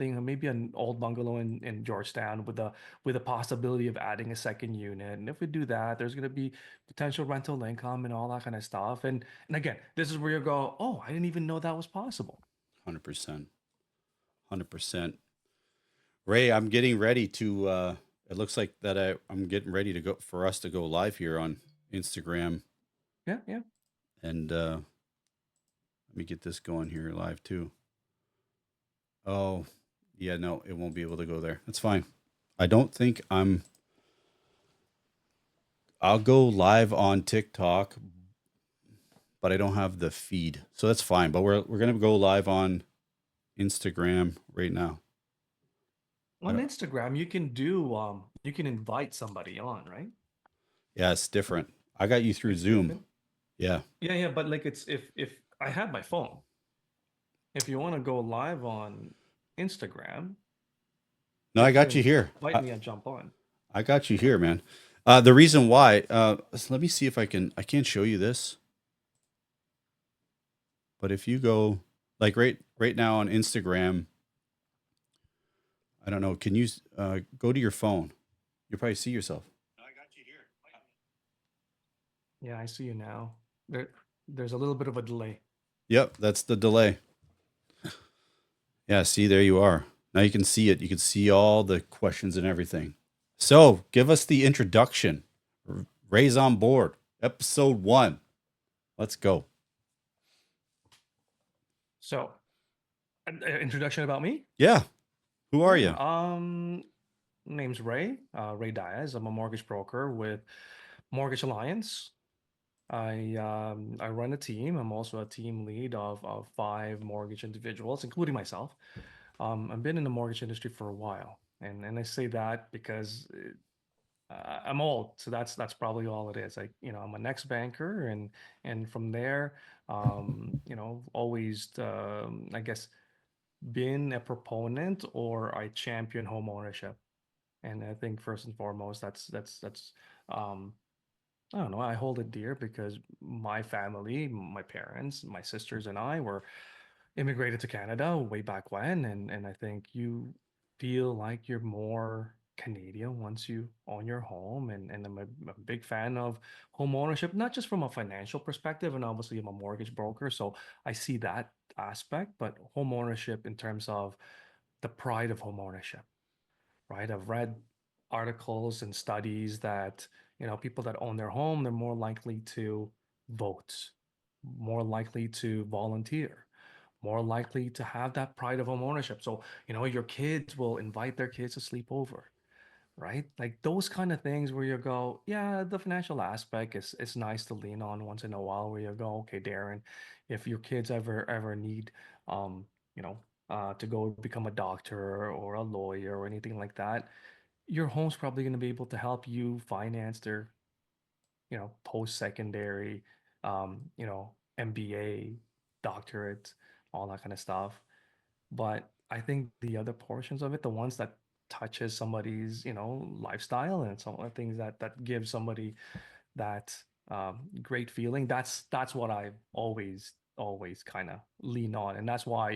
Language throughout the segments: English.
thing, maybe an old bungalow in Georgetown with the possibility of adding a second unit. And if we do that, there's going to be potential rental income and all that kind of stuff. And again, this is where you go, oh, I didn't even know that was possible. 100%. 100%. Ray, I'm getting ready to it looks like that I'm getting ready to go for us to go live here on Instagram, Yeah, yeah. and let me get this going here live too. Oh, yeah, no, it won't be able to go there. That's fine. I don't think I'll go live on TikTok, but I don't have the feed. So that's fine, but we're going to go live on Instagram right now. I On don't, Instagram, you can invite somebody on, right? yeah, it's different. I got you through It's Zoom. different. Yeah. Yeah, yeah, but like it's if I have my phone, if you want to go live on Instagram, No, you I got you can here. invite me and jump on. I got you here, man. The reason why, let me see if I can't show you this, but if you go like right now on Instagram, I don't know, can you go to your phone? You'll probably see yourself. Yeah, I see you now. There's a little bit of a delay. Yep, that's the delay. Yeah, see, there you are. Now you can see it. You can see all the questions and everything. So give us the introduction. Ray's on board. Episode 1. Let's go. So, introduction about me? Yeah. Who are Yeah. you? Name's Ray. Ray Daez. I'm a mortgage broker with Mortgage Alliance. I run a team. I'm also a team lead of five mortgage individuals, including myself. I've been in the mortgage industry for a while, and I say that because I'm old, so that's probably all it is. I'm an ex-banker, and from there, always I guess been a proponent or I champion home ownership. And I think first and foremost, that's um, I don't know. I hold it dear because my family, my parents, my sisters, and I were immigrated to Canada way back when, and I think you feel like you're more Canadian once you own your home, and I'm a big fan of home ownership, not just from a financial perspective, and obviously I'm a mortgage broker, so I see that aspect, but home ownership in terms of the pride of home ownership, right? I've read articles and studies that, people that own their home, they're more likely to vote, more likely to volunteer, more likely to have that pride of home ownership. So, your kids will invite their kids to sleep over, right? Like those kind of things where you go, yeah, the financial aspect is it's nice to lean on once in a while where you go, okay, Darren, if your kids ever need um, you know, to go become a doctor or a lawyer or anything like that, your home's probably going to be able to help you finance their, post-secondary, MBA, doctorate, all that kind of stuff. But I think the other portions of it, the ones that touches somebody's, lifestyle and some of the things that give somebody that great feeling, that's what I always kind of lean on. And that's why,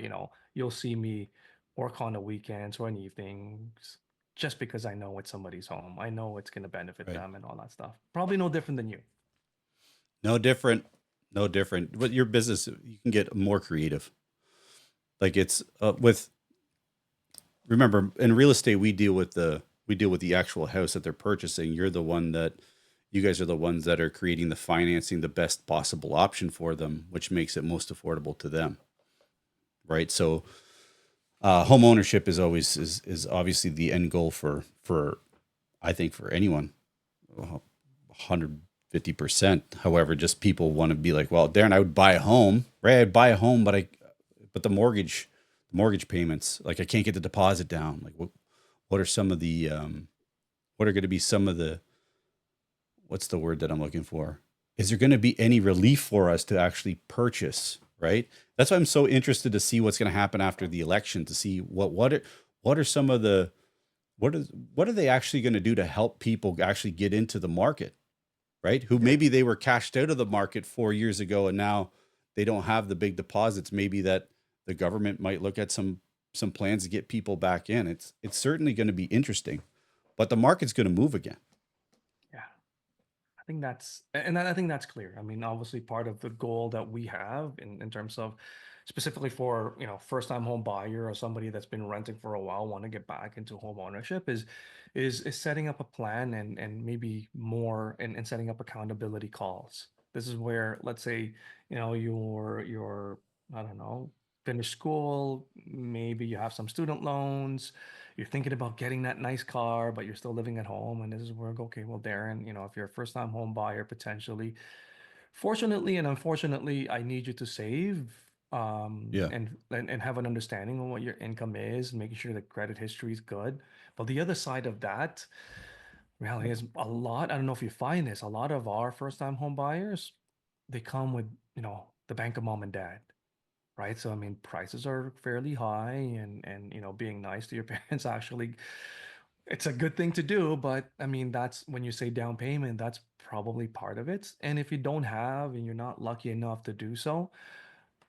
you'll see me work on the weekends or in evenings just because I know it's somebody's home. I know it's gonna benefit Right. them and all that stuff. Probably no different than you. No different. No different. But your business, you can get more creative. Like it's with remember in real estate we deal with the actual house that they're purchasing. You're the one that you guys are the ones that are creating the financing the best possible option for them, which makes it most affordable to them. Right. So home ownership is always is obviously the end goal for I think for anyone. 150%. However, just people want to be like, well, Darren, I would buy a home, right? I'd buy a home, but the mortgage payments, like I can't get the deposit down. Like, what are some of the, what are going to be some of the, what's the word that I'm looking for? Is there going to be any relief for us to actually purchase? Right. That's why I'm so interested to see what's going to happen after the election. To see what are some of the what are they actually going to do to help people actually get into the market, right? Who Yeah. maybe they were cashed out of the market 4 years ago and now they don't have the big deposits. Maybe that the government might look at some. some plans to get people back in. It's certainly going to be interesting, but the market's going to move again. Yeah. I think I think that's clear. I mean, obviously part of the goal that we have in terms of specifically for, first time home buyer or somebody that's been renting for a while, want to get back into home ownership is setting up a plan and maybe more and setting up accountability calls. This is where, let's say, you're I don't know, finish school, maybe you have some student loans, you're thinking about getting that nice car, but you're still living at home. And this is where, okay, well, Darren, if you're a first time home buyer, potentially, fortunately and unfortunately, I need you to save Yeah. and have an understanding of what your income is, making sure that credit history is good. But the other side of that reality is a lot. I don't know if you find this, a lot of our first time home buyers, they come with, the bank of mom and dad, right? So I mean, prices are fairly high, and being nice to your parents actually, it's a good thing to do. But I mean, that's when you say down payment, that's probably part of it. And if you don't have and you're not lucky enough to do so,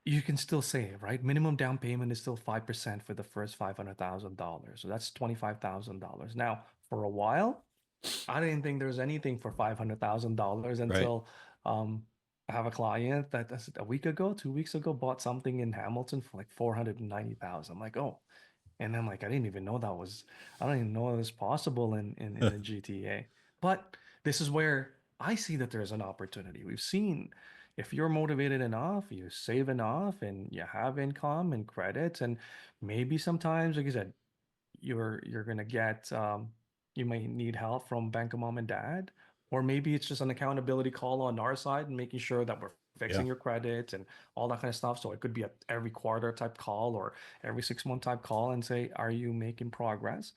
you can still save, right? Minimum down payment is still 5% for the first $500,000. So that's $25,000. Now, for a while, I didn't think there was anything for $500,000 Right. until I have a client that that's a week ago, 2 weeks ago, bought something in Hamilton for like 490,000. I'm like, oh, and then like I didn't even know that was, I don't even know that was possible in the GTA. But this is where I see that there's an opportunity. We've seen if you're motivated enough, you save enough, and you have income and credits, and maybe sometimes, like I said, you're gonna get you might need help from bank of mom and dad, or maybe it's just an accountability call on our side and making sure that we're Yeah. fixing your credit and all that kind of stuff. So it could be a every quarter type call or every 6 month type call and say, are you making progress?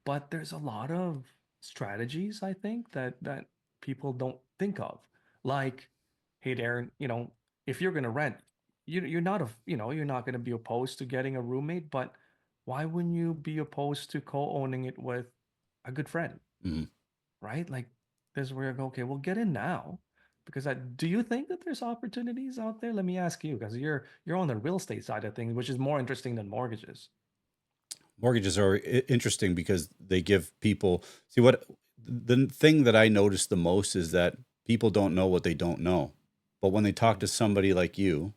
But there's a lot of strategies, I think, that people don't think of. Like, hey, Darren, if you're gonna rent, you're not you're not gonna be opposed to getting a roommate, but why wouldn't you be opposed to co-owning it with a good friend, Mhm. right? Like, this is where I go, okay, well, get in now. Because do you think that there's opportunities out there? Let me ask you, because you're on the real estate side of things, which is more interesting than mortgages. Mortgages are interesting because they give people, see, what the thing that I notice the most is that people don't know what they don't know. But when they talk Mm, to somebody like you,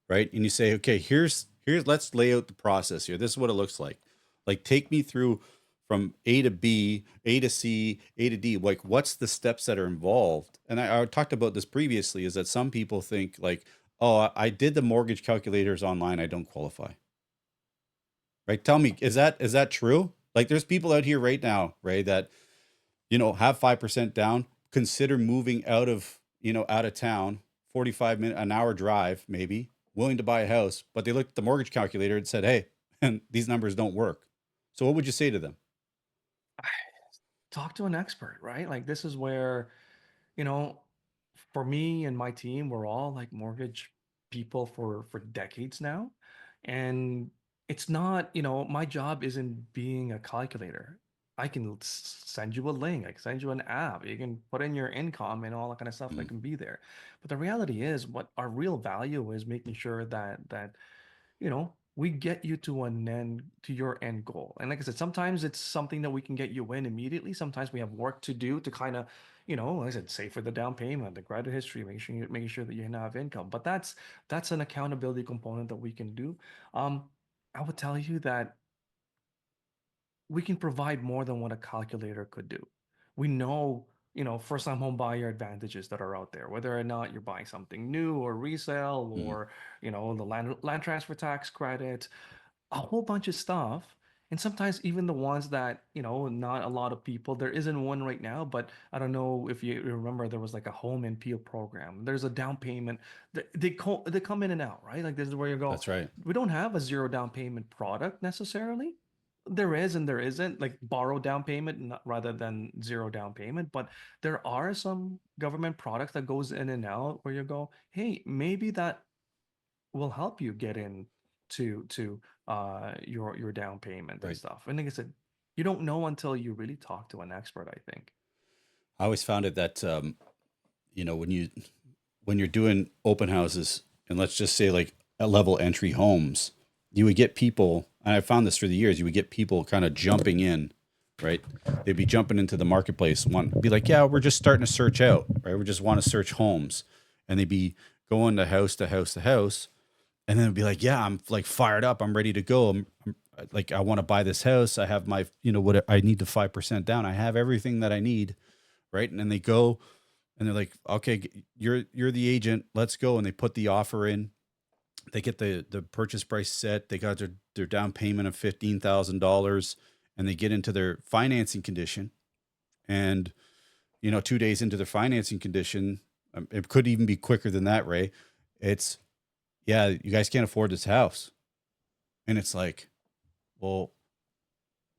right? And you say, okay, here's let's lay out the process here. This is what it looks like. Like take me through from A to B, A to C, A to D. Like what's the steps that are involved? And I talked about this previously, is that some people think like, oh, I did the mortgage calculators online, I don't qualify. Right? Tell me, is that true? Like there's people out here right now, Ray, that have 5% down, consider moving out of town, 45 minute, an hour drive, maybe, willing to buy a house, but they looked at the mortgage calculator and said, hey, and these numbers don't work. So what would you say to them? talk to an expert, right? Like this is where, you know, for me and my team, we're all like mortgage people for decades now. And it's not, my job isn't being a calculator. I can send you a link, I can send you an app, you can put in your income and all that kind of stuff that Mm, can be there. But the reality is what our real value is making sure that we get you to your end goal. And like I said, sometimes it's something that we can get you in immediately. Sometimes we have work to do to kind of, like I said, save for the down payment, the credit history, making sure that you have income. But that's an accountability component that we can do. I would tell you that we can provide more than what a calculator could do. We know, first time home buyer advantages that are out there, whether or not you're buying something new or resale mm, or, the land transfer tax credit, a whole bunch of stuff. And sometimes even the ones that, not a lot of people, there isn't one right now, but I don't know if you remember there was like a home and peel program. There's a down payment. They come in and out, right? Like this is where you go. that's right. We don't have a zero down payment product necessarily. There is and there isn't, like borrow down payment rather than zero down payment, but there are some government products that goes in and out where you go, hey, maybe that will help you get in to your down payment and Right. stuff. And like I said, you don't know until you really talk to an expert, I think. I always found it that, when you're doing open houses, and let's just say like a level entry homes, you would get people, and I found this through the years, you would get people kind of jumping in, right? They'd be jumping into the marketplace, want be like, yeah, we're just starting to search out, right? We just want to search homes, and they'd be going to house to house to house, and then it'd be like, yeah, I'm like fired up, I'm ready to go. Like, I want to buy this house. I have my, what I need the 5% down. I have everything that I need, right? And then they go and they're like, okay, you're the agent. Let's go. And they put the offer in. They get the purchase price set. They got their down payment of $15,000, and they get into their financing condition. And 2 days into their financing condition, it could even be quicker than that, Ray. It's, yeah, you guys can't afford this house, and it's like, well,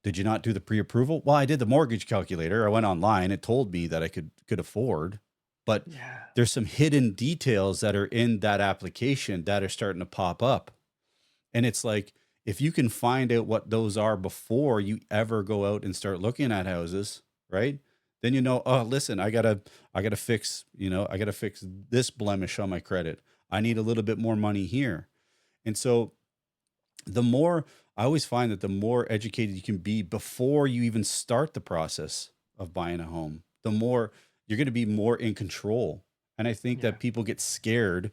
did you not do the pre-approval? Well, I did the mortgage calculator. I went online. It told me that I could afford, but Yeah. there's some hidden details that are in that application that are starting to pop up. And it's like, if you can find out what those are before you ever go out and start looking at houses, right? Then oh, listen, I gotta fix, I gotta fix this blemish on my credit. I need a little bit more money here. And so the more I always find that the more educated you can be before you even start the process of buying a home, the more you're going to be more in control. And I think Yeah. that people get scared.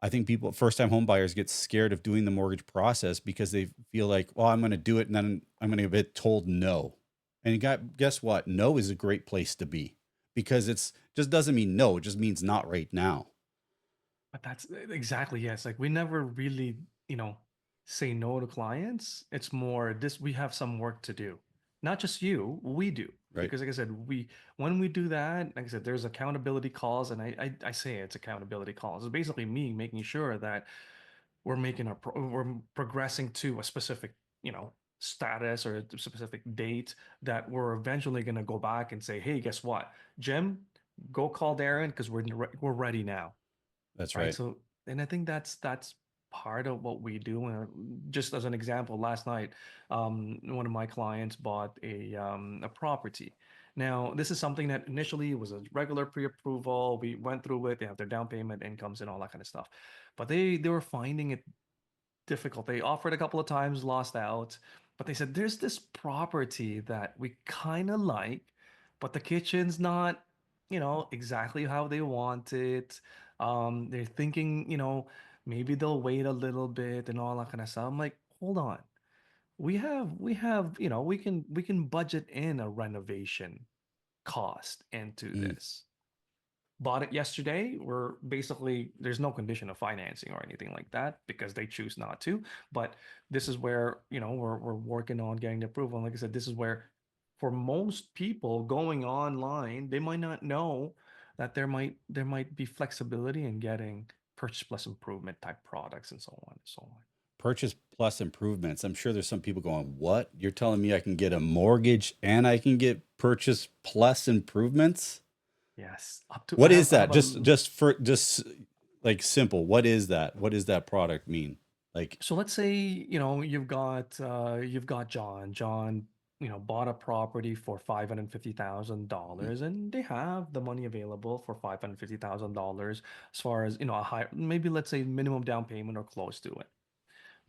I think first time home buyers get scared of doing the mortgage process because they feel like, well, I'm going to do it and then I'm going to get told no. And guess what? No is a great place to be, because it's just doesn't mean no. It just means not right now. But that's exactly, yes. Like we never really, you know, say no to clients. It's more this we have some work to do. Not just you, we do. Right. Because like I said, we when we do that, like I said, there's accountability calls, and I say it's accountability calls. It's basically me making sure that we're progressing to a specific, status or a specific date that we're eventually going to go back and say, hey, guess what, Jim, go call Darren because we're ready now, That's right? right. So, and I think that's part of what we do. And just as an example, last night, one of my clients bought a property. Now, this is something that initially was a regular pre-approval. We went through it. They have their down payment, incomes, and all that kind of stuff. But they were finding it difficult. They offered a couple of times, lost out, but they said there's this property that we kind of like, but the kitchen's not, exactly how they want it. They're thinking, maybe they'll wait a little bit and all that kind of stuff. I'm like, hold on. We have, we can budget in a renovation cost into Mm. this. Bought it yesterday. We're basically, there's no condition of financing or anything like that because they choose not to. But this is where, we're working on getting the approval. And like I said, this is where for most people going online, they might not know that there might be flexibility in getting purchase plus improvement type products and so on and so on. Purchase plus improvements. I'm sure there's some people going, "What? You're telling me I can get a mortgage and I can get purchase plus improvements?" Yes, up to What is I that? have a Just like simple. What is that? What does that product mean? Like, So let's say, you've got John. John, bought a property for mm, $550,000, and they have the money available for $550,000 as far as, a high, maybe let's say minimum down payment or close to it.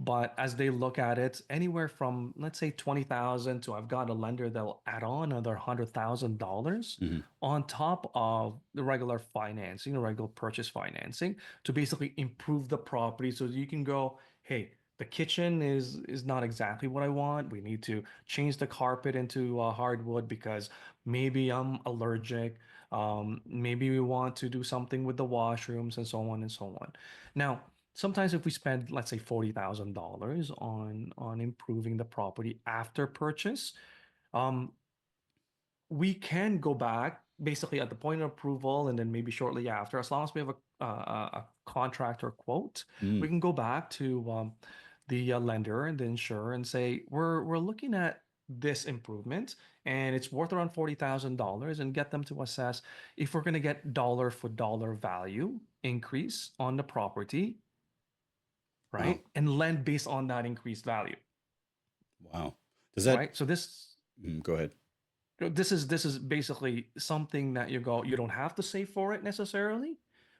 But as they look at it, anywhere from let's say 20,000 to I've got a lender that'll add on another $100,000 mhm. on top of the regular financing, the regular purchase financing to basically improve the property so you can go, hey, the kitchen is not exactly what I want. We need to change the carpet into hardwood because maybe I'm allergic. Maybe we want to do something with the washrooms and so on and so on. Now, sometimes if we spend, let's say, $40,000 on improving the property after purchase, um, we can go back basically at the point of approval and then maybe shortly after, as long as we have a contract or quote, we Mm. can go back to the lender and the insurer and say, we're looking at this improvement and it's worth around $40,000, and get them to assess if we're going to get dollar for dollar value increase on the property, Wow. right? And lend based on that increased value, Wow. Does that right? So go ahead. this is basically something that you don't have to save for it necessarily,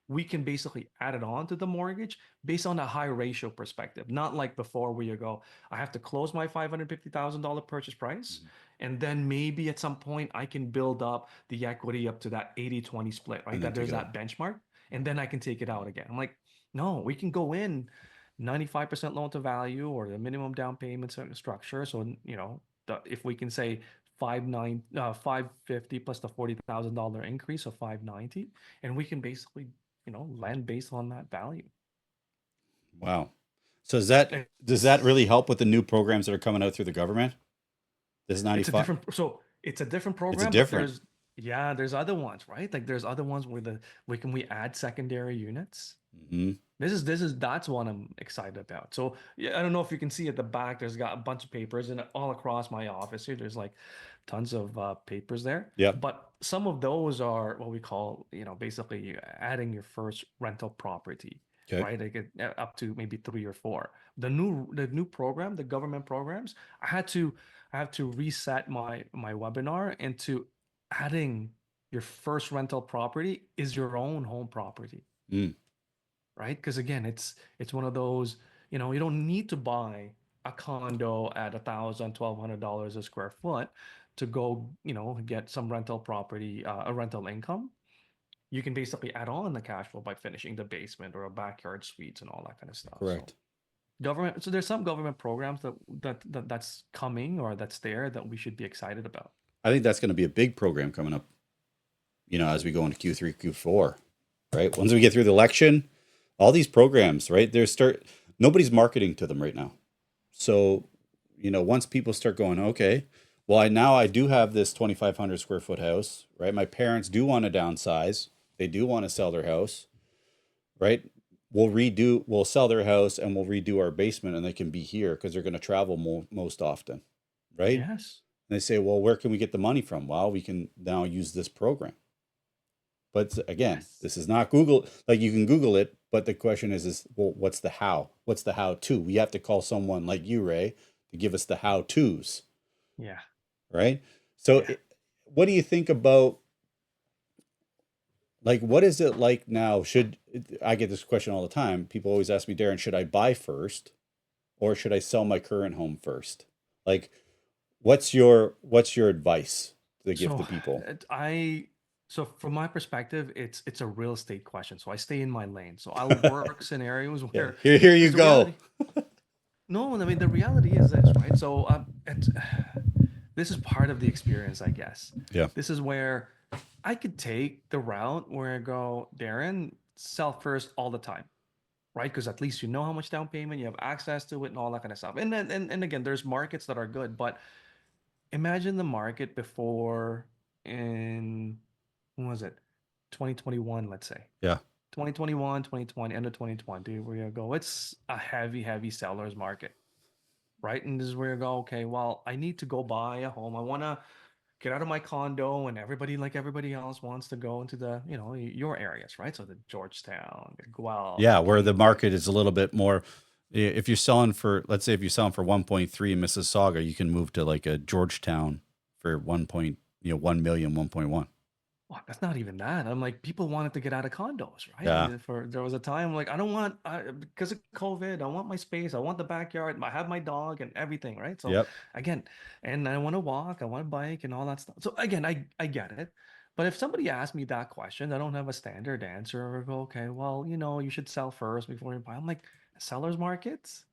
we can basically add it on to the mortgage based on a high ratio perspective, not like before where you go, I have to close my $550,000 purchase price. Mhm. And then maybe at some point I can build up the equity up to that 80-20 split, right? And then That take there's it out. that benchmark. And then I can take it out Mhm. again. I'm like, no, we can go in 95% loan to value or the minimum down payment structure. So, if we can say 550 plus the $40,000 increase of 590, and we can basically, lend based on that value. Wow. So does that It's really help with the new programs that are coming out through the government? This it's a 95, different so it's a different it's a program, but different. there's other ones, right? Like there's other ones where we add secondary units. Mhm. That's what I'm excited about. So yeah, I don't know if you can see at the back, there's got a bunch of papers and all across my office here. There's like tons of papers there. Yep. But some of those are what we call, basically adding your first rental property, Okay. right? Like up to maybe three or four. The new program, the government programs, I had to reset my webinar into adding your first rental property is your own home property, Mm. right? Because again, it's one of those, you don't need to buy a condo at $1,000, $1,200 a square foot to go, get some rental property, a rental income. You can basically add on the cash flow by finishing the basement or a backyard suites and all that kind of stuff. So Correct. there's some government programs that's coming or that's there that we should be excited about. I think that's going to be a big program coming up, as we go into Q3, Q4, right? Once we get through the election, all these programs, right? Nobody's marketing to them right now. So, once people start going, okay, well, I do have this 2,500 square foot house, right? My parents do want to downsize. They do want to sell their house, right? We'll sell their house and we'll redo our basement and they can be here because they're going to travel most often, right? And Yes. they say, well, where can we get the money from? Well, we can now use this program. But again, Yes. this is not Google. Like you can Google it, but the question is, well, what's the how? What's the how to? We have to call someone like you, Ray, to give us the how tos, Yeah. right? So, Yeah. what do you think about like what is it like now? Should I get this question all the time? People always ask me, Darren, should I buy first or should I sell my current home first? Like, what's your advice to give So to people? so from my perspective, it's a real estate question. So I stay in my lane. So I'll work scenarios Yeah, where, here you because the go. reality, no, I mean the reality is this, right? So this is part of the experience, I guess. Yeah. This is where I could take the route where I go, Darren, sell first all the time, right? Because at least you know how much down payment, you have access to it and all that kind of stuff. And then and again, there's markets that are good, but imagine the market before in when was it? 2021, let's say. Yeah. 2021, 2020, end of 2020, where you go, it's a heavy, heavy seller's market, right? And this is where you go, okay, well, I need to go buy a home. I want to get out of my condo, and everybody, like everybody else, wants to go into the, your areas, right? So the Georgetown, the Guelph, Yeah, the where the Cambridge. market is a little bit more. If you're selling for, let's say, if you're selling for 1.3 in Mississauga, you can move to like a Georgetown for 1 million, 1.1. Well, that's not even that. I'm like, people wanted to get out of condos, right? Yeah. There was a time like I don't want because of COVID, I want my space, I want the backyard, I have my dog and everything, right? So Yep. again, and I want to walk, I want to bike and all that stuff. So again, I get it. But if somebody asked me that question, I don't have a standard answer or go, okay, well, you should sell first before you buy. I'm like, sellers markets?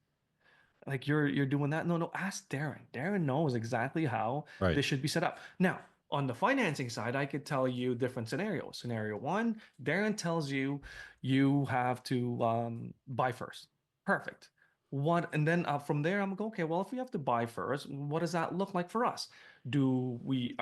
Like you're doing that? No, no, ask Darren. Darren knows exactly how Right. this should be set up. Now, on the financing side, I could tell you different scenarios. Scenario one, Darren tells you you have to buy first. Perfect. What and then from there, I'm going, okay, well, if we have to buy first, what does that look like for us? Are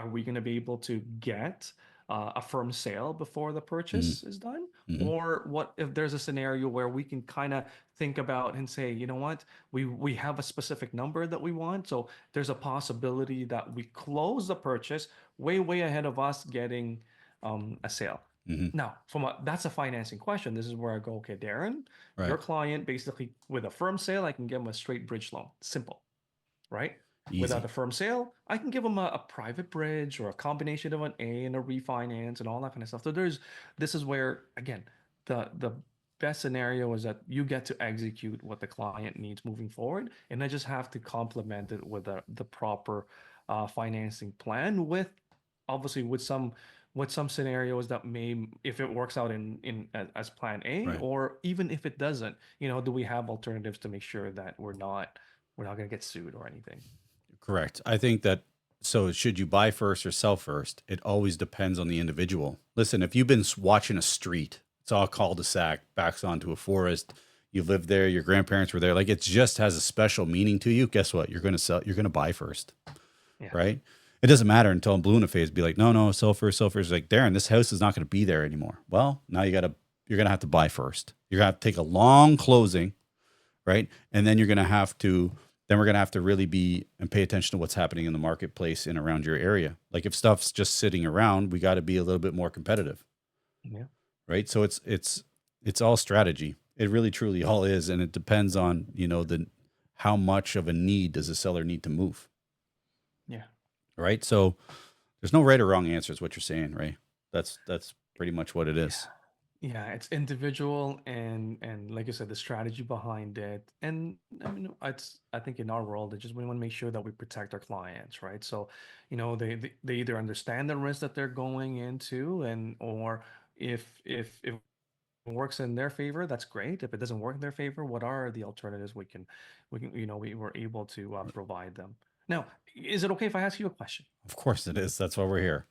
we going to be able to get a firm sale before the Mm-hmm. purchase is done? Mm-hmm. Or what if there's a scenario where we can kind of think about and say, you know what? We have a specific number that we want, so there's a possibility that we close the purchase way ahead of us getting a sale. Mm-hmm. Now, that's a financing question. This is where I go, okay, Darren, your Right. client basically with a firm sale, I can give them a straight bridge loan, simple, right? Without Easy. a firm sale, I can give them a private bridge or a combination of an A and a refinance and all that kind of stuff. So this is where again the best scenario is that you get to execute what the client needs moving forward, and I just have to complement it with the proper financing plan with obviously with some scenarios that may if it works out as plan A, Right. or even if it doesn't, do we have alternatives to make sure that we're not going to get sued or anything. Correct. I think that so should you buy first or sell first? It always depends on the individual. Listen, if you've been watching a street, it's all cul-de-sac, backs onto a forest, you live there, your grandparents were there, like it just has a special meaning to you. Guess what? You're going to sell, you're going to buy first, Yeah. right? It doesn't matter until I'm blue in the face, be like, no, no, sell first, sell first. Like, Darren, this house is not going to be there anymore. Well, now you're going to have to buy first. You're going to have to take a long closing, right? And then we're going to have to really be and pay attention to what's happening in the marketplace and around your area. Like if stuff's just sitting around, we got to be a little bit more competitive, Yeah. right? So it's all strategy. It really truly all is, and it depends on the how much of a need does the seller need to move, Yeah. right? So there's no right or wrong answer, is what you're saying, right? That's pretty much what it Yeah. is. Yeah, it's individual and like you said, the strategy behind it. And I mean, I think in our world, it's just we want to make sure that we protect our clients, right? So, they either understand the risk that they're going into and or if it works in their favor, that's great. If it doesn't work in their favor, what are the alternatives we can we were able to provide them. Now, is it okay if I ask you a question? Of course it is. That's why we're here.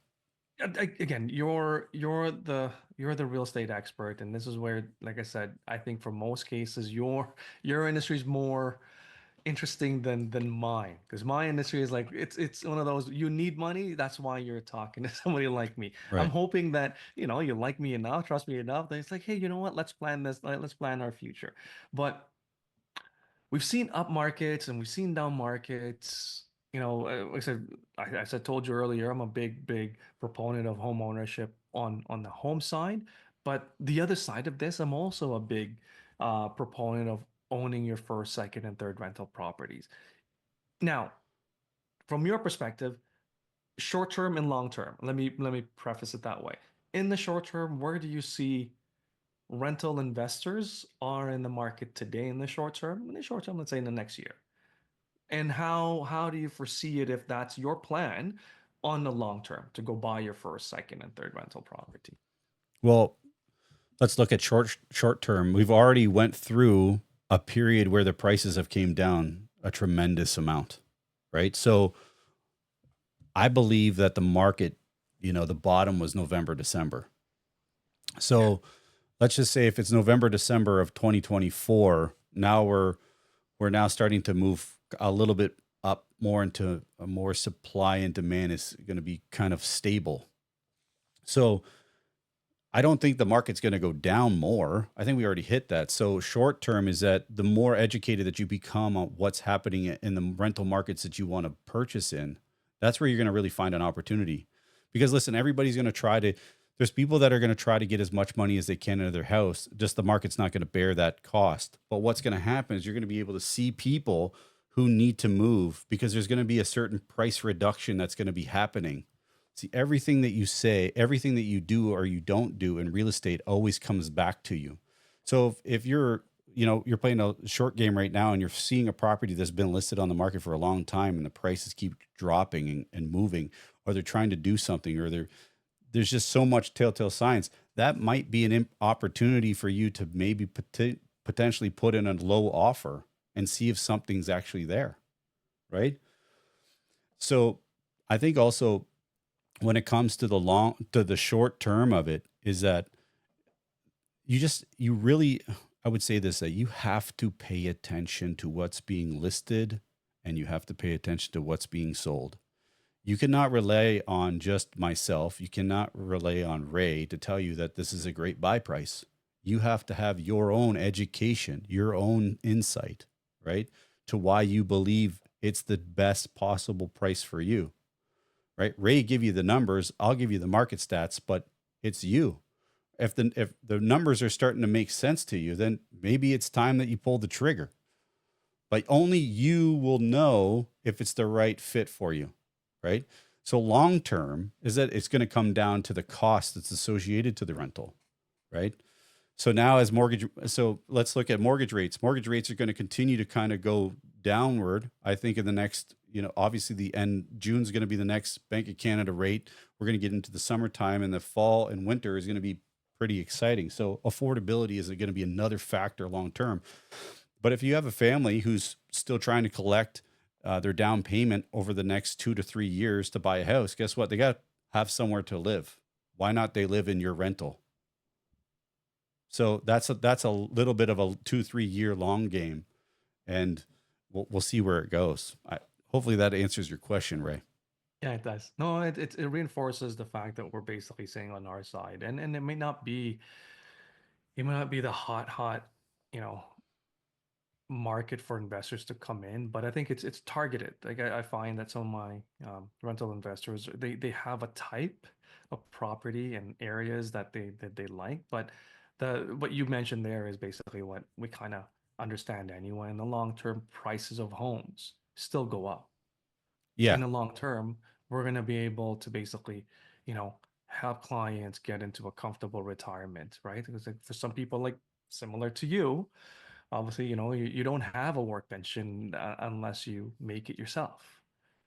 Again, you're the real estate expert, and this is where, like I said, I think for most cases, your industry is more interesting than mine, because my industry is like it's one of those you need money. That's why you're talking to somebody like me. I'm Right. hoping that you like me enough, trust me enough. That it's like, hey, you know what? Let's plan this. Let's plan our future. But we've seen up markets and we've seen down markets. Like I said, as I told you earlier, I'm a big proponent of home ownership on the home side. But the other side of this, I'm also a big proponent of owning your first, second, and third rental properties. Now, from your perspective, short term and long term, let me preface it that way. In the short term, where do you see rental investors are in the market today in the short term? In the short term, let's say in the next year. And how do you foresee it if that's your plan on the long term to go buy your first, second, and third rental property? Well, let's look at short term. We've already went through a period where the prices have came down a tremendous amount, right? So I believe that the market, the bottom was November, December. Yeah. So let's just say if it's November, December of 2024, now we're now starting to move a little bit up more into a more supply and demand is going to be kind of stable. So I don't think the market's going to go down more. I think we already hit that. So short term is that the more educated that you become on what's happening in the rental markets that you want to purchase in, that's where you're going to really find an opportunity. Because listen, everybody's going to try to there's people that are going to try to get as much money as they can into their house. Just the market's not going to bear that cost. But what's going to happen is you're going to be able to see people who need to move because there's going to be a certain price reduction that's going to be happening. See, everything that you say, everything that you do or you don't do in real estate always comes back to you. So if you're, you're playing a short game right now and you're seeing a property that's been listed on the market for a long time and the prices keep dropping and moving, or they're trying to do something, or there's just so much telltale signs, that might be an opportunity for you to maybe potentially put in a low offer and see if something's actually there, right? So I think also when it comes to the short term of it is that you really, I would say this, that you have to pay attention to what's being listed and you have to pay attention to what's being sold. You cannot rely on just myself. You cannot rely on Ray to tell you that this is a great buy price. You have to have your own education, your own insight, right? To why you believe it's the best possible price for you, right? Ray give you the numbers, I'll give you the market stats, but it's you. If the numbers are starting to make sense to you, then maybe it's time that you pull the trigger. But only you will know if it's the right fit for you, right? So long term is that it's going to come down to the cost that's associated to the rental, right? So now as mortgage, so let's look at mortgage rates. Mortgage rates are going to continue to kind of go downward. I think in the next, obviously the end June's going to be the next Bank of Canada rate. We're going to get into the summertime, and the fall and winter is going to be pretty exciting. So affordability is going to be another factor long term. But if you have a family who's still trying to collect their down payment over the next 2 to 3 years to buy a house, guess what? They got to have somewhere to live. Why not they live in your rental? So that's a little bit of a 2 3 year long game, and we'll see where it goes. Hopefully that answers your question, Ray. Yeah, it does. No, it reinforces the fact that we're basically saying on our side, and it may not be the hot, you know, market for investors to come in, but I think it's targeted. Like I find that some of my rental investors, they have a type of property and areas that they like, but what you mentioned there is basically what we kind of understand anyway. In the long term, prices of homes still go up. In Yeah, the long term, we're going to be able to basically, you know, help clients get into a comfortable retirement, right? Because like for some people, like similar to you, obviously, you don't have a work pension unless you make it yourself,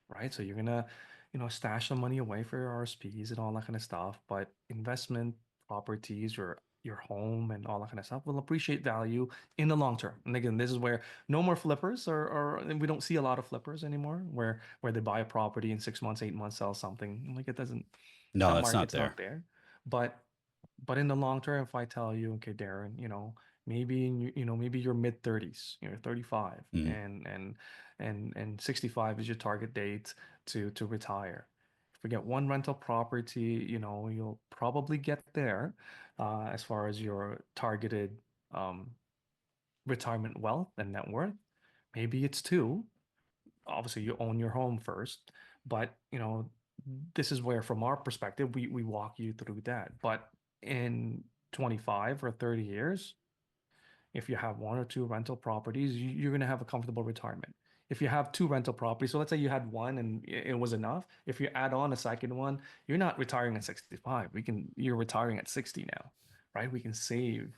right? So you're gonna, stash some money away for your RSPs and all that kind of stuff. But investment properties, your home and all that kind of stuff will appreciate value in the long term. And again, this is where no more flippers, or and we don't see a lot of flippers anymore, where they buy a property in 6 months, 8 months, sell something. Like it doesn't, no, that that's not market's not there. there. But in the long term, if I tell you, okay, Darren, maybe maybe you're mid 30s, you're 35, Mm, and 65 is your target date to retire. If we get one rental property, you'll probably get there as far as your targeted um, retirement wealth and net worth. Maybe it's two. Obviously, you own your home first, but this is where, from our perspective, we walk you through that. But in 25 or 30 years, if you have one or two rental properties, you're going to have a comfortable retirement. If you have two rental properties, so let's say you had one and it was enough. If you add on a second one, you're not retiring at 65. You're retiring at 60 now, right? We can save,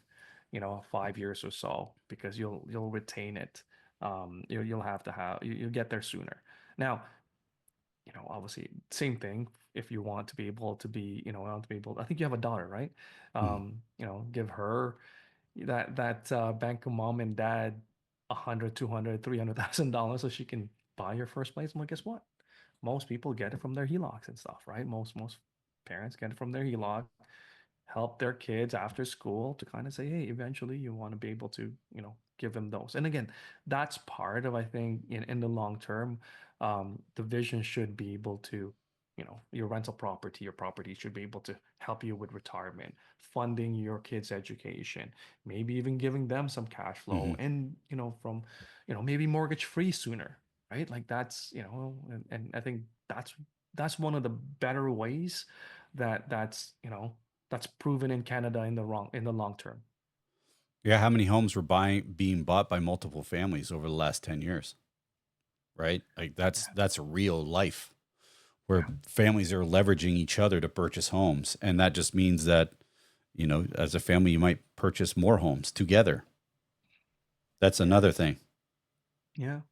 5 years or so because you'll retain it. You'll have to have you'll get there sooner. Now, obviously, same thing. If you want to be able to be, want to be able, I think you have a daughter, right? mm. Give her that bank of mom and dad 100, 200, $300,000 so she can buy your first place. Well, guess what? Most people get it from their HELOCs and stuff, right? Most parents get it from their HELOC, help their kids after school to kind of say, hey, eventually you want to be able to, give them those. And again, that's part of, I think, in the long term, the vision should be able to, your rental property, your property should be able to help you with retirement, funding your kids' education, maybe even giving them some cash flow, Hmm. and, from, maybe mortgage free sooner, right? Like that's, and I think that's one of the better ways that's proven in Canada in the long term. Yeah, how many homes were being bought by multiple families over the last 10 years, right? Like Yeah. that's a real life where Yeah. families are leveraging each other to purchase homes. And that just means that, as a family, you might purchase more homes together. That's Yeah. another thing. Yeah.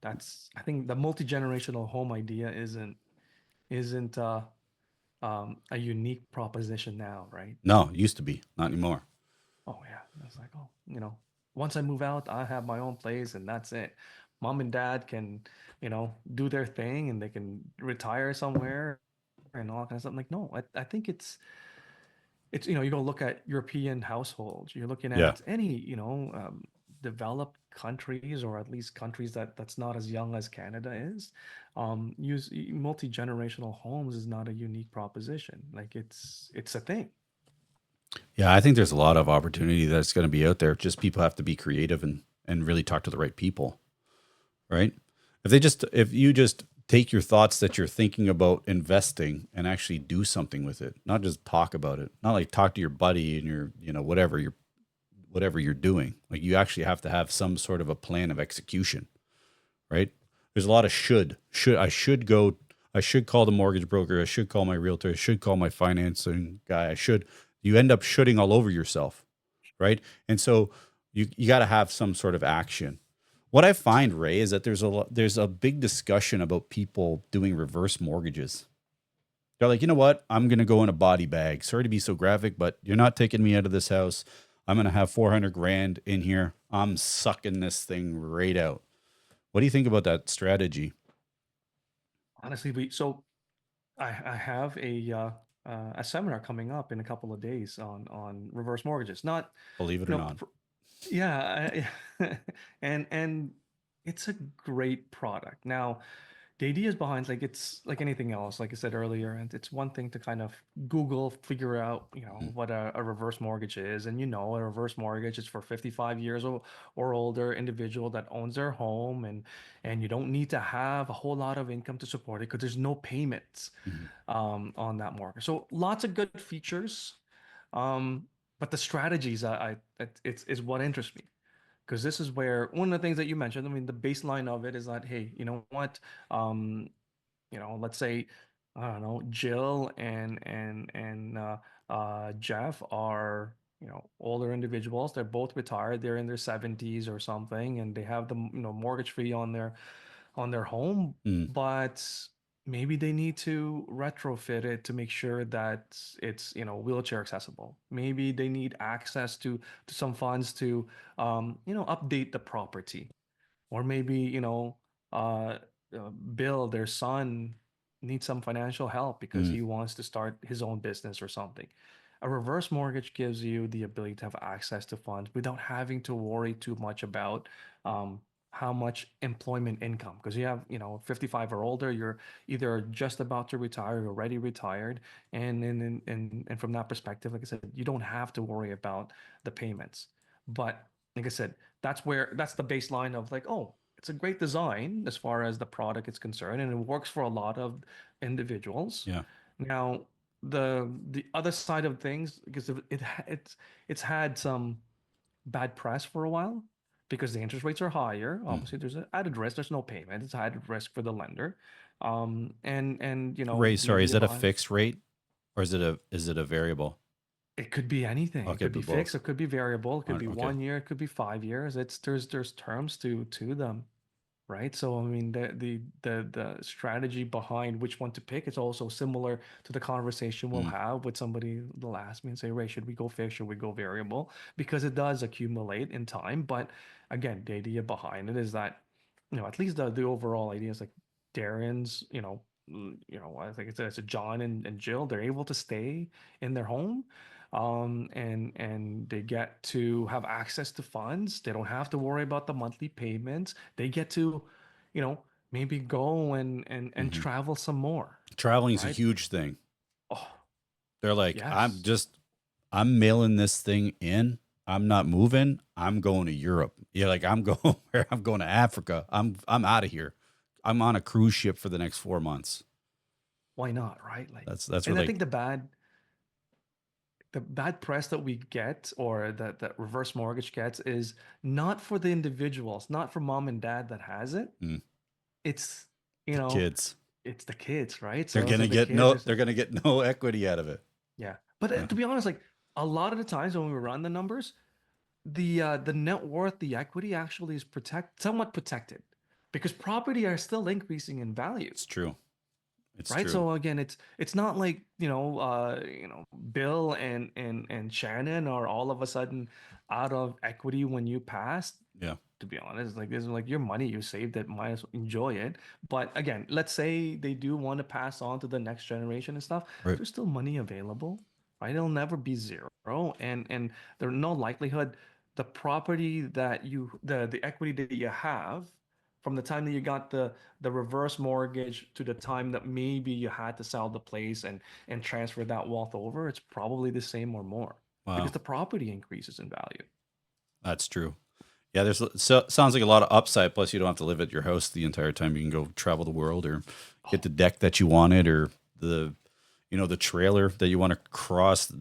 I think the multi-generational home idea isn't a unique proposition now, right? No, it used to be, not anymore. Oh yeah. It's like, oh, once I move out, I have my own place and that's it. Mom and dad can, do their thing and they can retire somewhere and all that kind of stuff. Like, no, I think it's you go look at European households. You're looking Yeah. at any developed countries, or at least countries that's not as young as Canada is. Use multi-generational homes is not a unique proposition. Like it's a thing. Yeah, I think there's a lot of opportunity that's going to be out there. Just people have to be creative and really talk to the right people, right? If you just take your thoughts that you're thinking about investing and actually do something with it, not just talk about it, not like talk to your buddy and your, whatever you're doing. Like you actually have to have some sort of a plan of execution, right? There's a lot of I should call the mortgage broker, I should call my realtor, I should call my financing guy, I should. You end up shooting all over yourself, right? And so you got to have some sort of action. What I find, Ray, is that there's a big discussion about people doing reverse mortgages. They're like, you know what? I'm gonna go in a body bag. Sorry to be so graphic, but you're not taking me out of this house. I'm gonna have 400 grand in here. I'm sucking this thing right out. What do you think about that strategy? Honestly, I have a seminar coming up in a couple of days on reverse mortgages. Not, Believe it you or know, not. yeah, and it's a great product. Now, the idea is behind, like, it's like anything else, like I said earlier, and it's one thing to kind of Google, figure out, Mm, what a reverse mortgage is. And a reverse mortgage is for 55 years or older individual that owns their home, and you don't need to have a whole lot of income to support it because there's no payments mhm, on that mortgage. So lots of good features. But the strategies, it's what interests me, because this is where one of the things that you mentioned. I mean, the baseline of it is that, hey, you know what? Um, let's say, I don't know, Jill and Jeff are, older individuals. They're both retired. They're in their 70s or something, and they have the, mortgage fee on their home, mm, but maybe they need to retrofit it to make sure that it's, wheelchair accessible. Maybe they need access to some funds to, update the property. Or maybe, uh, Bill, their son, needs some financial help because mm, he wants to start his own business or something. A reverse mortgage gives you the ability to have access to funds without having to worry too much about, um, how much employment income. Because you have, 55 or older, you're either just about to retire or already retired. And from that perspective, like I said, you don't have to worry about the payments. But like I said, that's the baseline of, like, oh, it's a great design as far as the product is concerned, and it works for a lot of individuals. yeah. Now, the other side of things, because it's had some bad press for a while because the interest rates are higher. Mm. Obviously, there's an added risk. There's no payment. It's added risk for the lender. And Ray, the sorry, is idea that a behind fixed rate or is it a variable? it could be anything. It Okay, could be but fixed. both. It could be variable. It could be Okay. 1 year. It could be 5 years. There's terms to them. Right. So, I mean, the strategy behind which one to pick is also similar to the conversation we'll Mm, have with somebody. They'll ask me and say, Ray, should we go fixed? Should we go variable? Because it does accumulate in time. But again, the idea behind it is that, at least the overall idea is, like, Darren's, I think it's a John and Jill, they're able to stay in their home, and they get to have access to funds. They don't have to worry about the monthly payments. They get to, maybe go and mhm. travel some more, Traveling is a right? huge thing. Oh, They're like, yes. I'm mailing this thing in. I'm not moving. I'm going to Europe. Yeah, like I'm going where I'm going to Africa. I'm out of here. I'm on a cruise ship for the next 4 months. Why not, right? Like, That's where and I like, think the bad press that we get, or that reverse mortgage gets, is not for the individuals, not for mom and dad that has it. mm, It's, you the know, kids. it's the kids, right? They're So gonna the get kids no. are, They're gonna get no equity out of it. yeah. But Yeah. to be honest, like, a lot of the times when we run the numbers, the net worth, the equity actually is somewhat protected, because property are still increasing in value, It's true. It's right? true. So again, it's not like, Bill and Shannon are all of a sudden out of equity when you pass. Yeah. To be honest, like, this is like your money you saved it, might as well enjoy it. But again, let's say they do want to pass on to the next generation and stuff, Right. there's still money available, right? It'll never be zero. And there's no likelihood the property that the equity that you have from the time that you got the reverse mortgage to the time that maybe you had to sell the place and transfer that wealth over, it's probably the same or more, because Wow. the property increases in value. That's true. Yeah. Sounds like a lot of upside. Plus, you don't have to live at your house the entire time. You can go travel the world or get Oh, the deck that you wanted or the trailer that you want to cross,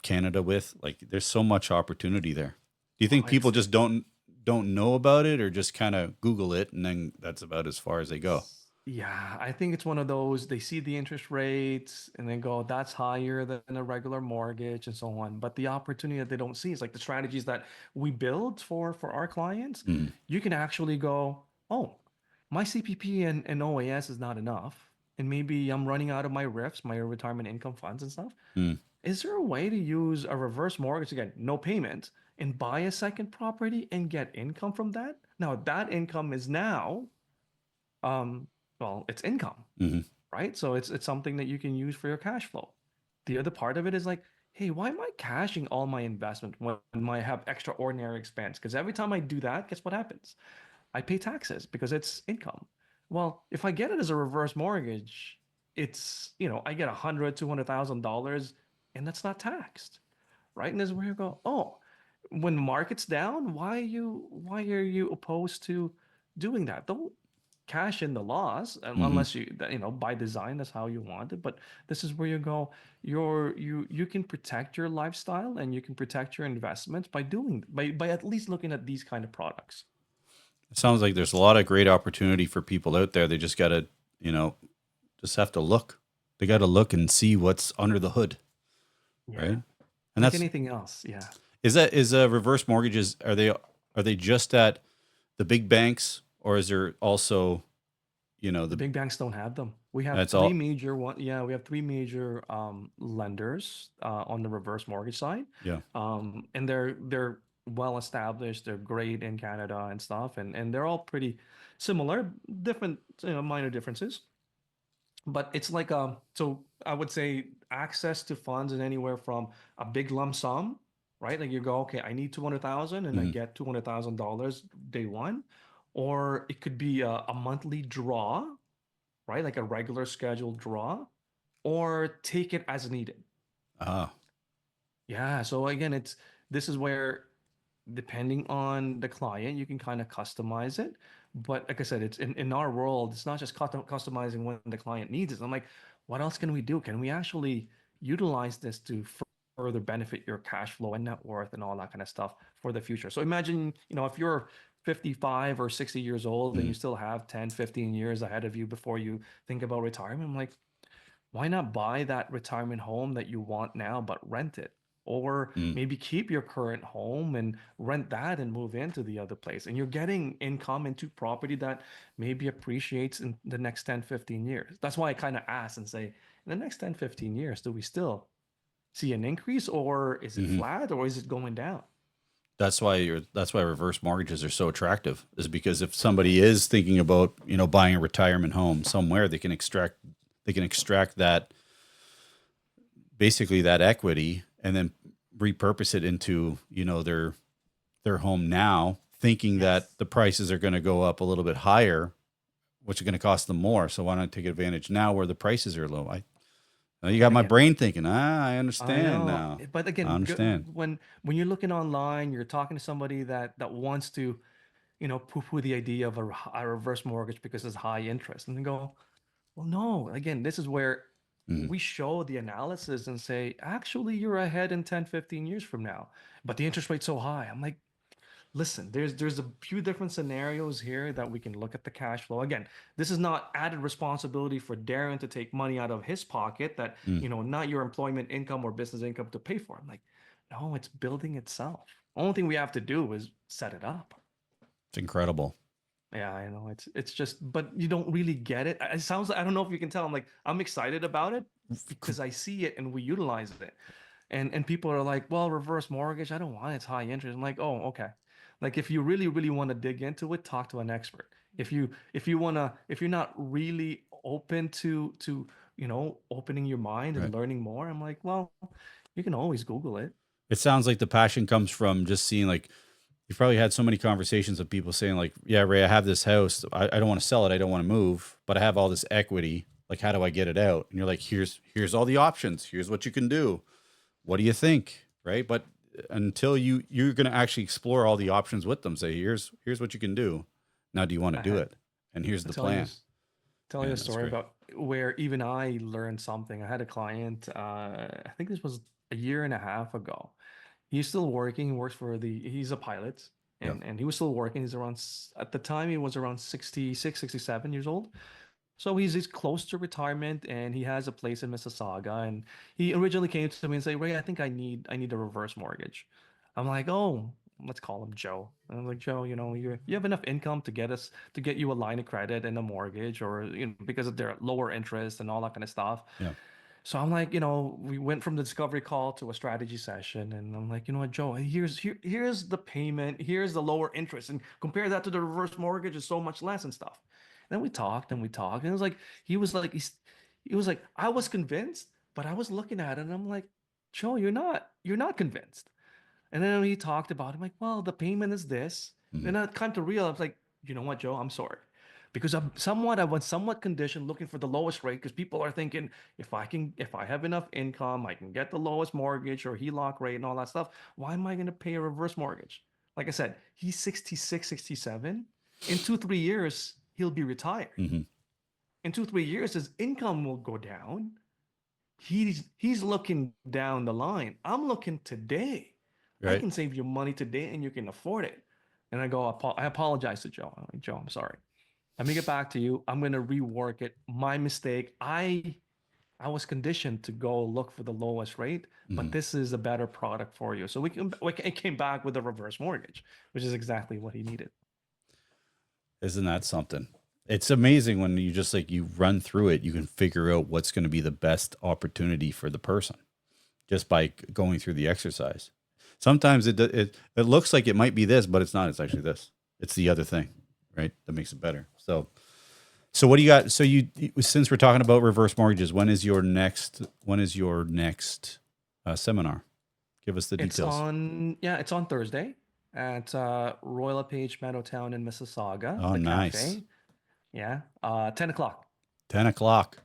Canada with. Like, there's so much opportunity there. Do you oh, think people just don't know about it or just kind of Google it and then that's about as far as they go? Yeah, I think it's one of those, they see the interest rates and then go, that's higher than a regular mortgage and so on. But the opportunity that they don't see is like the strategies that we build for our clients. Mm, You can actually go, oh, my CPP and OAS is not enough. And maybe I'm running out of my RIFs, my retirement income funds and stuff. mm. Is there a way to use a reverse mortgage again, no payment, and buy a second property and get income from that? Now that income is now um, well, it's income, Hmm. right? So it's something that you can use for your cash flow. The other part of it is like, hey, why am I cashing all my investment when I have extraordinary expense? Because every time I do that, guess what happens? I pay taxes because it's income. Well, if I get it as a reverse mortgage, it's, I get $100,000, $200,000, and that's not taxed, right? And this is where you go, oh, when the market's down, why are you opposed to doing that? Don't cash in the loss Hmm. unless by design that's how you want it. But this is where you go, you can protect your lifestyle and you can protect your investments by at least looking at these kind of products. It sounds like there's a lot of great opportunity for people out there. They just got to, you know, just have to look. They got to look and see what's under the hood, Yeah. right? And Like that's anything else. Yeah. is reverse mortgages. Are they just at the big banks, or is there also, The the big banks don't have them. We have that's three all? major one. Yeah, we have three major lenders on the reverse mortgage side, Yeah. and they're well established. They're great in Canada and stuff, and they're all pretty similar, different, minor differences. But it's like so I would say access to funds in anywhere from a big lump sum, right? Like you go, okay, I need 200,000 and I Hmm. get $200,000 day one, or it could be a monthly draw, right? Like a regular scheduled draw, or take it as needed. Ah. Yeah. So again, this is where depending on the client, you can kind of customize it. But like I said, it's in our world, it's not just customizing when the client needs it. I'm like, what else can we do? Can we actually utilize this to further benefit your cash flow and net worth and all that kind of stuff for the future? So imagine, if you're 55 or 60 years old and you Mm, still have 10, 15 years ahead of you before you think about retirement. I'm like, why not buy that retirement home that you want now, but rent it? Or mm. maybe keep your current home and rent that and move into the other place. And you're getting income into property that maybe appreciates in the next 10, 15 years. That's why I kind of ask and say, in the next 10, 15 years, do we still see an increase or is it Hmm. flat or is it going down? That's why reverse mortgages are so attractive, is because if somebody is thinking about, buying a retirement home somewhere, they can extract that, basically that equity, and then repurpose it into, their home now, thinking that Yes. the prices are going to go up a little bit higher, which is going to cost them more. So why not take advantage now where the prices are low? Now you got And my again, brain thinking, I I understand know, now. but I again, understand. when you're looking online, you're talking to somebody that wants to poo-poo the idea of a reverse mortgage because it's high interest. And then go, well, no, again, this is where Mm, we show the analysis and say, actually, you're ahead in 10, 15 years from now, but the interest rate's so high. I'm like, listen, there's a few different scenarios here that we can look at the cash flow. Again, this is not added responsibility for Darren to take money out of his pocket that, mm. not your employment income or business income to pay for. I'm like, no, it's building itself. Only thing we have to do is set it up. It's incredible. Yeah, I know. It's just, but you don't really get it. It sounds like, I don't know if you can tell. I'm excited about it because I see it and we utilize it. And people are like, well, reverse mortgage, I don't want it. It's high interest. I'm like, oh, okay. Like if you really, really want to dig into it, talk to an expert. If you're not really open to, opening your mind and Right. learning more, I'm like, well, you can always Google it. It sounds like the passion comes from just seeing, like, you've probably had so many conversations of people saying, like, yeah, Ray, I have this house. I don't want to sell it. I don't want to move, but I have all this equity. Like, how do I get it out? And you're like, here's all the options. Here's what you can do. What do you think? Right. But until you're going to actually explore all the options with them, say, here's what you can do. Now, do you want to I do had it? And here's to the tell you plan. tell you a Man, that's story great. about where even I learned something. I had a client, I think this was a year and a half ago. He's still working. He's a pilot Yeah. and he was still working. At the time he was around 66, 67 years old. So he's close to retirement and he has a place in Mississauga. And he originally came to me and say, Ray, I think I need a reverse mortgage. I'm like, oh, let's call him Joe. And I'm like, Joe, you have enough income to get you a line of credit and a mortgage, or because of their lower interest and all that kind of stuff. Yeah. So I'm like, we went from the discovery call to a strategy session, and I'm like, you know what, Joe, here's the payment, here's the lower interest, and compare that to the reverse mortgage is so much less and stuff. And then we talked and we talked, and it was like he was like, I was convinced, but I was looking at it and I'm like, Joe, you're not convinced. And then he talked about it. I'm like, well, the payment is this. Mhm. Then I come to realize, I was like, you know what, Joe, I'm sorry. Because I was somewhat conditioned looking for the lowest rate because people are thinking if I have enough income, I can get the lowest mortgage or HELOC rate and all that stuff. Why am I going to pay a reverse mortgage? Like I said, he's 66, 67. In 2, 3 years, he'll be retired. Mhm. In 2, 3 years, his income will go down. He's looking down the line. I'm looking today. I Right. can save you money today and you can afford it. And I apologize to Joe. I'm like, Joe, I'm sorry. Let me get back to you. I'm gonna rework it. My mistake. I was conditioned to go look for the lowest rate, but Mhm. this is a better product for you. So it came back with a reverse mortgage, which is exactly what he needed. Isn't that something? It's amazing when you just like you run through it, you can figure out what's going to be the best opportunity for the person just by going through the exercise. Sometimes it looks like it might be this, but it's not. It's actually this. It's the other thing, right? That makes it better. So what do you got? So since we're talking about reverse mortgages, when is your next seminar? Give us the details. It's on Thursday at Royal LePage Meadowtown in Mississauga, Oh, the nice. cafe. Yeah, 10 o'clock. 10 o'clock.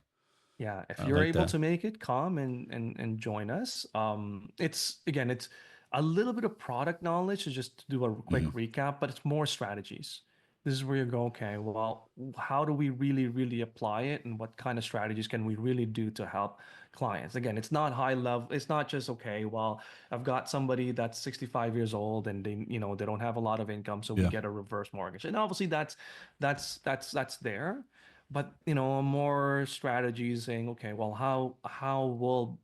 Yeah, if I you're like able that. to make it, come and join us. It's a little bit of product knowledge to just do a quick Hmm. recap, but it's more strategies. This is where you go, okay, well, how do we really, really apply it, and what kind of strategies can we really do to help clients? Again, it's not high level. It's not just, okay, well, I've got somebody that's 65 years old and they don't have a lot of income, so we Yeah. get a reverse mortgage. And obviously that's there, but more strategies saying, okay, well, how will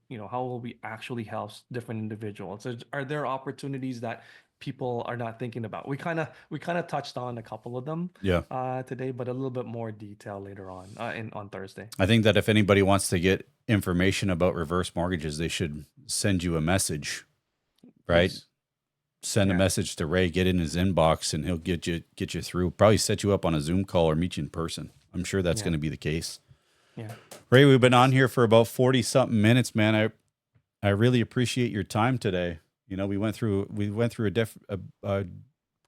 we actually help different individuals? Are there opportunities that people are not thinking about? We kind of touched on a couple of them Yeah. today, but a little bit more detail later on on Thursday. I think that if anybody wants to get information about reverse mortgages, they should send you a message, right? Please. Send a Yeah. message to Ray, get in his inbox, and he'll get you through. Probably set you up on a Zoom call or meet you in person. I'm sure that's going Yeah. to be the case. Yeah. Ray, we've been on It's here for about 40 something minutes, man. I really appreciate your time today. We went through a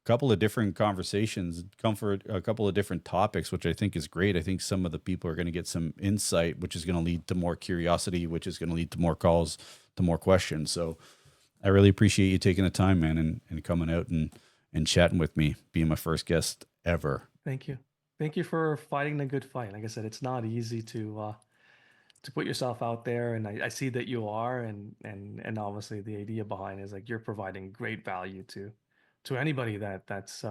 couple of different conversations, come for a couple of different topics, which I think is great. I think some of the people are going to get some insight, which is going to lead to more curiosity, which is going to lead to more calls, to more questions. So I really appreciate you taking the time, man, and coming out and chatting with me, being my first guest ever. Thank you. Thank you for fighting the good fight. Like I said, it's not easy to put yourself out there, and I see that you are, and obviously the idea behind it is like you're providing great value to anybody that's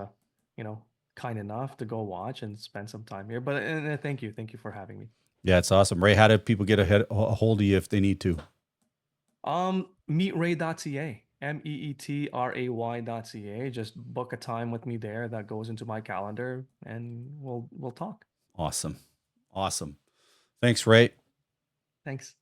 you know kind enough to go watch and spend some time here. But thank you for having me. Yeah, it's awesome. Ray, how do people get a hold of you if they need to? Meetray.ca, meetray.ca. Just book a time with me there that goes into my calendar, and we'll talk. Awesome. Awesome. Thanks, Ray. Thanks.